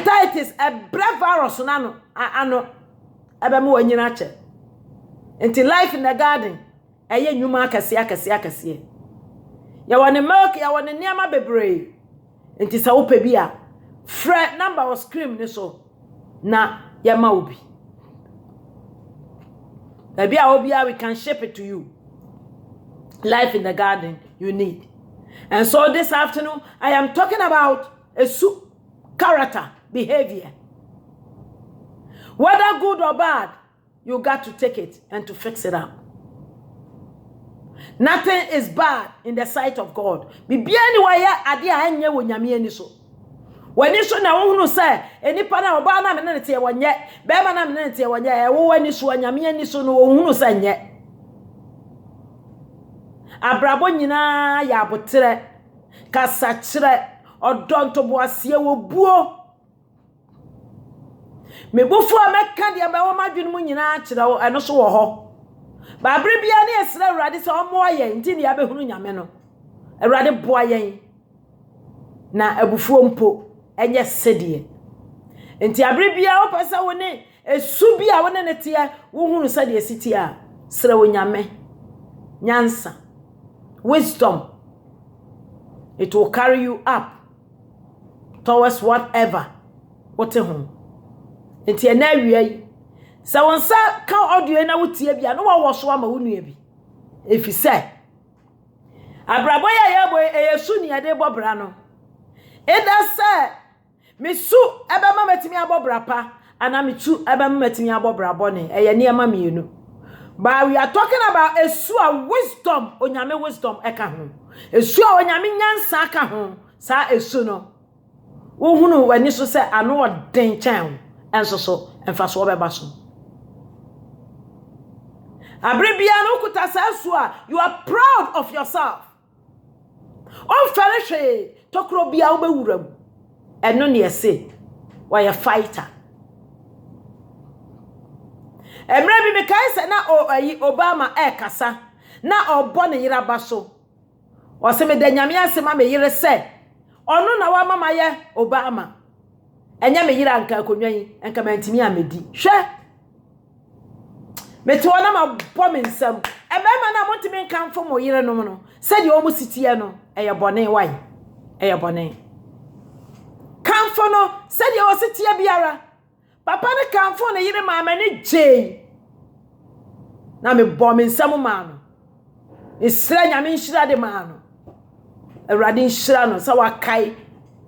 hepatitis a breath virus ano ebe me wanyina che enti life in the garden eye nwuma akase ya wone milk ya wone niama bebre enti sa wopa bi a fre number of scream ni so na ya ma obi maybe we can ship it to you. Life in the garden you need. And so this afternoon I am talking about a character behavior. Whether good or bad, you got to take it and to fix it up. Nothing is bad in the sight of God. Bibia ni waya ade a anye wo nyame ani so. Wani so na wo hunu say enipa na oba na me ne tie wonye, be ma na me ne tie wonye, e wo wani so nyame ani so no wo hunu say nye. Abrabo nyina ya abotre, kasa kire, odonto boasie wo buo. Mebufu ameka de be wo madwene mu nyina kire wo eno so wo ho. Ba bre bia na esra urade se omo aye nti ne abehunu nyame no. Urade boa yen. Na abufuo mpo enye sedie. Nti abre bia wo pesa wo ne esu bia wo ne ne tie wo hunu sedie sitia sra wo nyame. Nyansa. Wisdom. It will carry you up towards whatever. What home. Nti na wiai. Sa wonsa ka audio na wotie bia no wo so ama wo nua bi. Efi se abrabo ya boy eyesu ni ade bobra no. Eda se mesu ebe ma matimi abobra pa ana metu ebe ma matimi abobra bone eye ne ma mienu. But we are talking about esu a wisdom, onyame wisdom eka ho. Esu a onyame nyansa aka ho. Sa esu no. Wo hunu wani so se ano odin chan enso so emfa so obeba so. Abribia no kuta sa esu a you are proud of yourself. On fellowship tokro bia wo bewuram. Eno ne ese why a fighter. Emre bi me kai se na Obama kasa na obo ne yira baso o se me da nyame asema me yire se ono na wa mama ye Obama enya me yira nka akonwan enka mantimi amedi hwe me to na ma bo me nsam ebema na montimi nka mfo mo yire no no se de o mu sitie no eye bone wai eye bone kamfo no se de o sitie biara papa ne kamfo ne yire mama ne je na me bom nsam ma no isra nyame nshira de ma no awrade nshira no sa wakai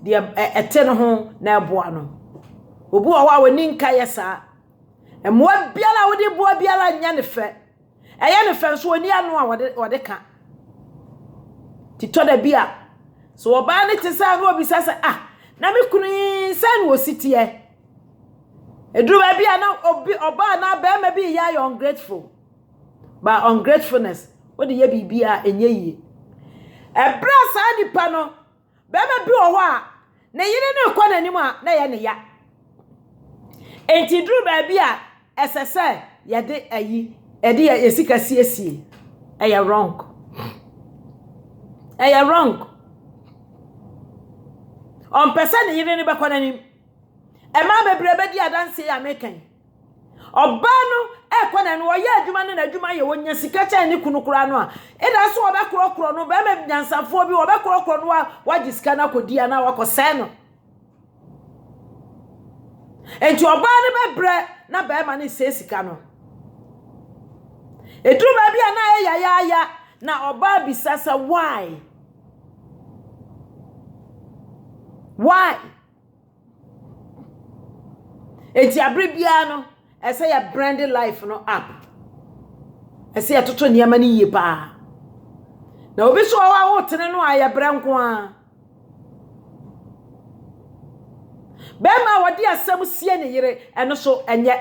de ete no ho na eboa no obu wa wani nka yesa emwa biala wodi boa biala nya ne fe eye ne fe so oni anu a wode ka tito da bia so oba ne tisa no obi sasa na me kunu san wo sitie edru ba bia na oba na ba ma bi ya ungrateful. But ungratefulness, what the ye be enye ye. E bra sa nipa no, be ma bi wo ho a, na yire ne kwa nanimu a na ye ne ya. Enti dru ba bia esese ye de ayi, e de esika siesie. E ya wrong. E ya wrong. On person yire ne ba kwa nanim. E ma bebre be di adanse ya mekan. Oba no ekwana no oye adwuma ne adwuma ye wonya sika cha ne kunu kura no a eda so obekorokoro no be ma nyansafo bi obekorokoro no waji sika na kodia na wakose no enti oba ne bebre na be ma ne sika no edru ba bia na ya na oba bisasa why enti abribia no ese ya branding life no up ese ya toto niama ni yie pa na obi so wa wo tene no aya branko a be ma wodi asem sie ne yire eno so enye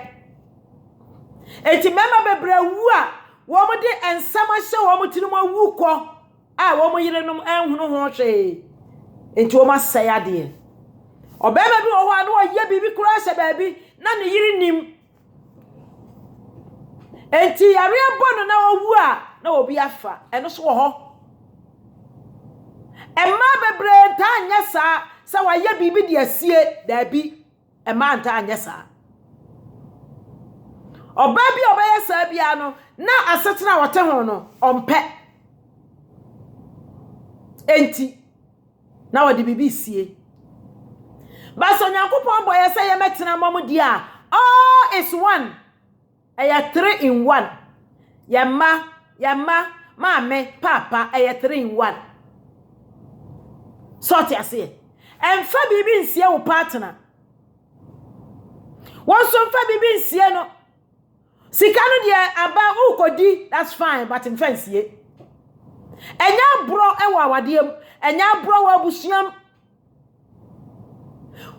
enti mema bebre wu a wo mo de ensam ahye wo mo tinu mo wu ko a wo mo yire no enhunu ho hwe enti wo ma saya de obema bi wo ho a no ye bibi kura hye baabi na ne yire nim enti yare bono na owu a na obi afa eno so ho emma bebre ta anya sa wa ye bibi de asie da bi e ma anta anye saa oba bi obeye saa bia no na asetena wote ho no ompe enti na wodi bibi sie ba so nyankopon boye say ye metena mom dia all is one aya 3 in 1 yamma mame papa aya 3 in 1 sort ya say emfa bibi nsie wo partner wonso mfa bibi nsie no sika no de aba ukodi that's fine but mfa nsie enya bro ewa awadiem enya bro wa busuam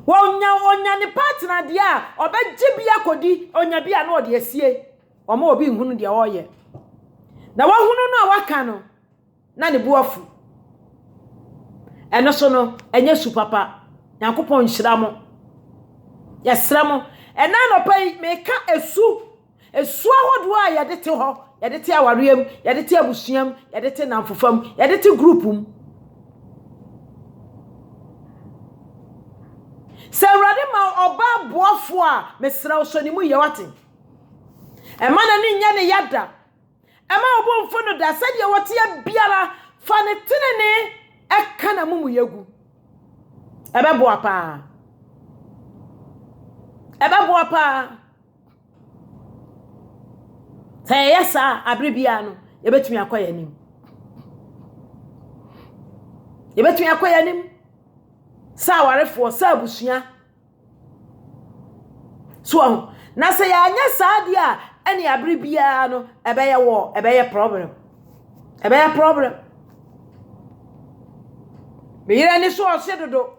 onya ni partner de a obeje bia kodi onya bia na ode asie omo obi nhunu de oye na wahunu no awaka no na ne buafu eno so no enye su papa yankopon nhira mo yesra mo ena no pai meka esu ahodo a yede te ho yede te awarem yede te abusuam yede te namfofam yede te groupum se urade ma oba boafo a mesra so ni mu ye wate e ma na ni nya ne yada e ma obo mfo no da se de wote ya biara fa ne tenene e kana mu yegu e be boa pa say yesa abribia no ye betumi akoya nim sa warefo sa abusua so na say ya anya sa de a ene abribia no ebeye problem me yire ni so osedodo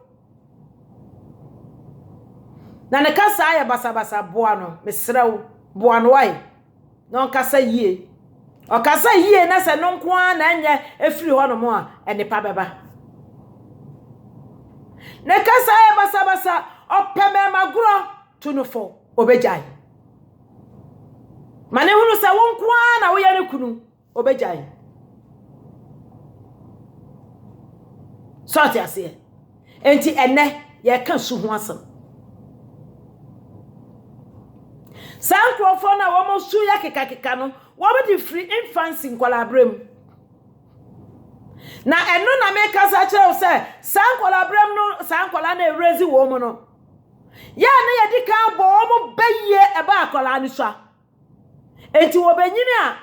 na ne kasa ya basa boa no mesrew boa no wai no kasa yie o kasa yie na se no nko a na anya efiri ho no mo a ene pa beba ne kasa ya basa opeme maguro tunufo obejai mane hunu se won nko a na wo ye ne kunu obejai sort ya se enti ene ye kan su ho asem Sankrofo na wo su ya keka no wo be free infancy nkwala abrem na eno na me kasa kire se sankwala abrem no sankwala na erezi wo mo no ya na ye di kan bo mo beye e ba akwala ni so enti wo benyini a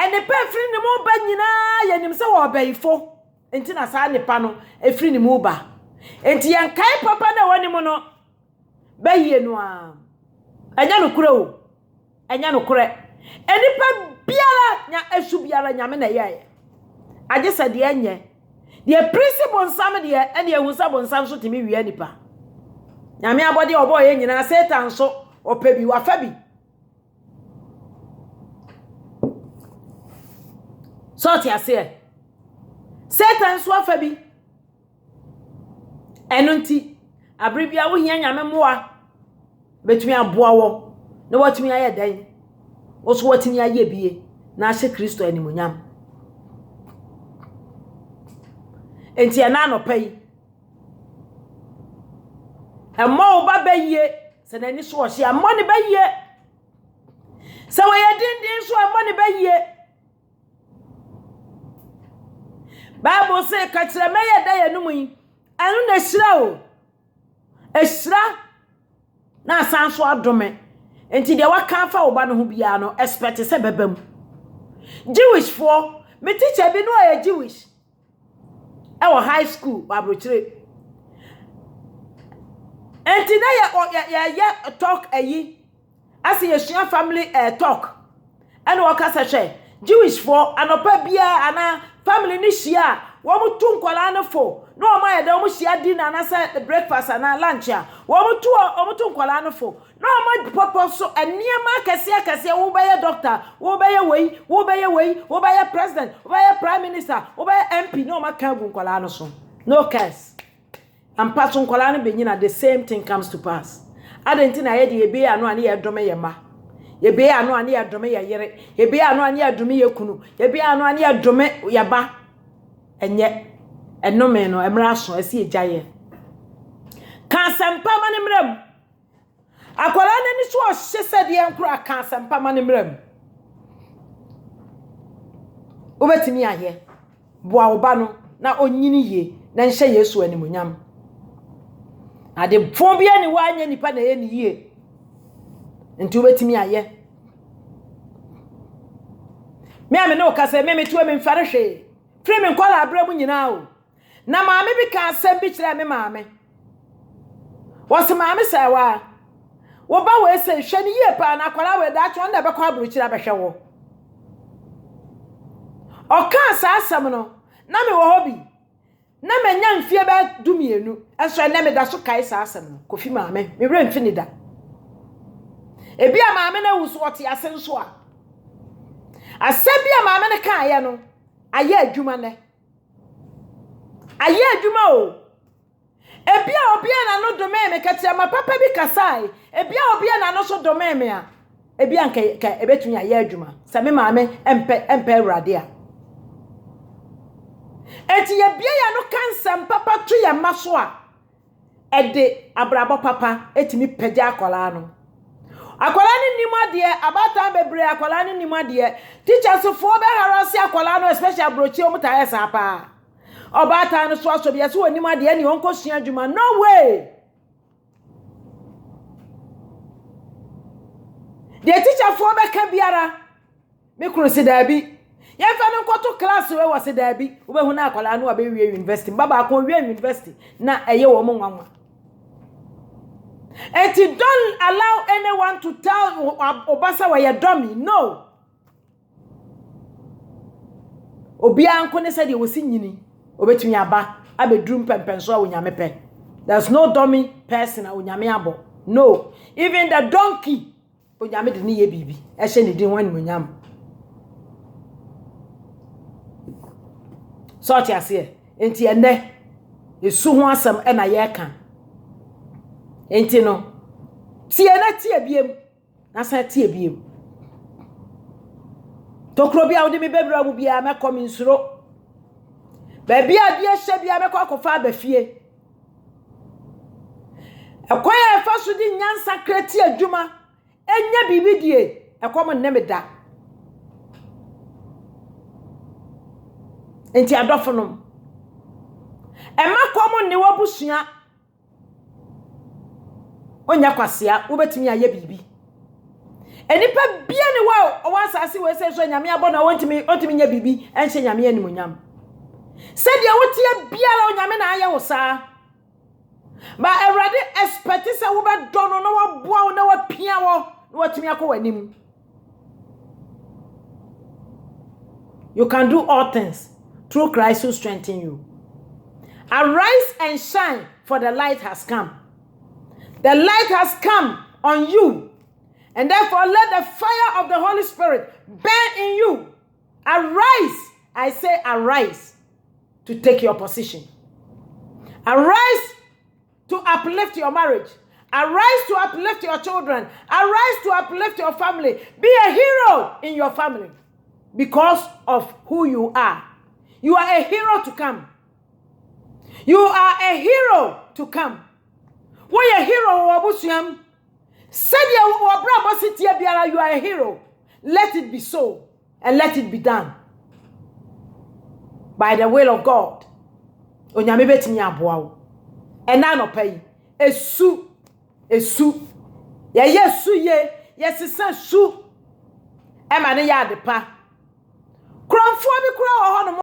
ene pa free ni mo banyina ye nim se wo beyifo enti na sa nipa no e free ni mo ba enti yan kai papa na woni mo no beye no a enya no kure enipa biara nya esu biara nya me na ye agese de enye de principle nsam de ene ehun sabo nsam so timi wi enipa nya me abode obo ye nyina satan so opebi wa fabi so ti ase satan so afabi enunti abribia wo hia nya me moa betumi aboa wo na watumi aye dan wo so watumi aye bie na ahye Kristo animunyam enti ana no pai emmo oba baye se na ni so o hye ammo ne baye se wo ye dindin so ammo ne baye Bible say ka kire meye da ye numu yi anu na hira o ehira na sanso adome enti de waka fa oba no ho bia no expect se bebam Jewish for me teacher bi no ya Jewish e wo high school babrochire enti na ya talk ayi as ye family talk ene waka se hwe Jewish for anopa bia ana family ni hia wo mutu nkwala no fo no o ma ye da wo hia dinner na say breakfast na lunch a wo mutu nkwala no fo no o ma popo so eniema kase wo be ye doctor wo be ye president wo be ye prime minister wo be ye MP no ma kan gu nkwala no so no case am pass nkwala no be nyina the same thing comes to pass adenti na ye de ebe anu ani ye dome ye ma ebe anu ani ye dome ye yere ebe anu ani ye dome ye kunu ebe anu ani ye dome ye ba enye enome no emra so asi ejaye kan sampa mane mrem akwara na ni so ohye sede enkura ka asempa ma ne mram obetimi aye boa oba no na onyini ye na nhye Yesu animunyam ade fon bia ni wanya nipa na ye ni ye nti obetimi aye me ame no kase me metu me mfare hwe fre me nkwala abramu nyina o na maame bi ka asem bi kire me maame wose maame sewa wo ba we se hwe ni ye pa na akwala we da cho na be kwa aburu kire be hwe wo o ka asem no na me wo hobi na menya mfie ba dumienu enso na me da so kai asem no kofi maame me wura mfi ni da ebia maame na wuso ote asenso a asebia maame ne kan ye no aye adwuma ne aye adwuma o ebia obia na no dome me katia ma papa bi kasai ebia obia na no so dome me a ebia nka ebetumi aye adwuma se me maame empe urade a enti ye bia ya no kansam papa to ye maso a ede abrabo papa etimi pagya akola no akola ni nimade abata bebre akola ni nimade teachers fo be harase akola no especially abrochi omuta esa pa obata no so bia so nimade ni onko sua adwuma no way the teacher fo be ka biara me kunu se dabi ye fa no nkoto class we wose dabi wo be hu na akola no be wie university baba akon wie university na eye wo mo nwanwa. And don't allow anyone to tell Obasa why you dummy. No. Obia anko ne said you will see nyini. Obetumi aba abedrum pempenso a wonyamepe. There's no dummy person a wonyame abo. No. Even the donkey wonyame de ne ye bibi. Ehye ne din wan wonyam. So ti ase enti ene esu ho asem e na ye kan. Enti no tie na tie biem na sa tie biem tokro bia wodi me bebra mu bia me kom nsuro ba bia die hye bia me kwa kofa ba fie akoya fa so di nyansa kreti adwuma enya bibi die ekom nne me da enti adofo no emakom ne wabusua onya kwasia wobetimi aye bibi enipa bia ne wa asase we se so nyame abo na wontimi nya bibi enhye nyame animunyam se dia wotie bia la nyame na aye wo saa ba Ewrade expect se wo be dono na wo boa wo na wo pia wo na wotimi akọ wanim. You can do all things through Christ who strengthens you. Arise and shine, for the light has come. The light has come on you, and therefore let the fire of the Holy Spirit burn in you. Arise, I say arise, to take your position. Arise to uplift your marriage. Arise to uplift your children. Arise to uplift your family. Be a hero in your family because of who you are. You are a hero to come. You are a hero to come. Why a hero wabusiam? Said you wabra city biara, you are a hero. Let it be so and let it be done. By the will of God. Onyame betimi aboa. Ena no pay. Esu. Ye yesu ye. Yesisa su. Ema ne ya de pa. Kronfo bi kura ho no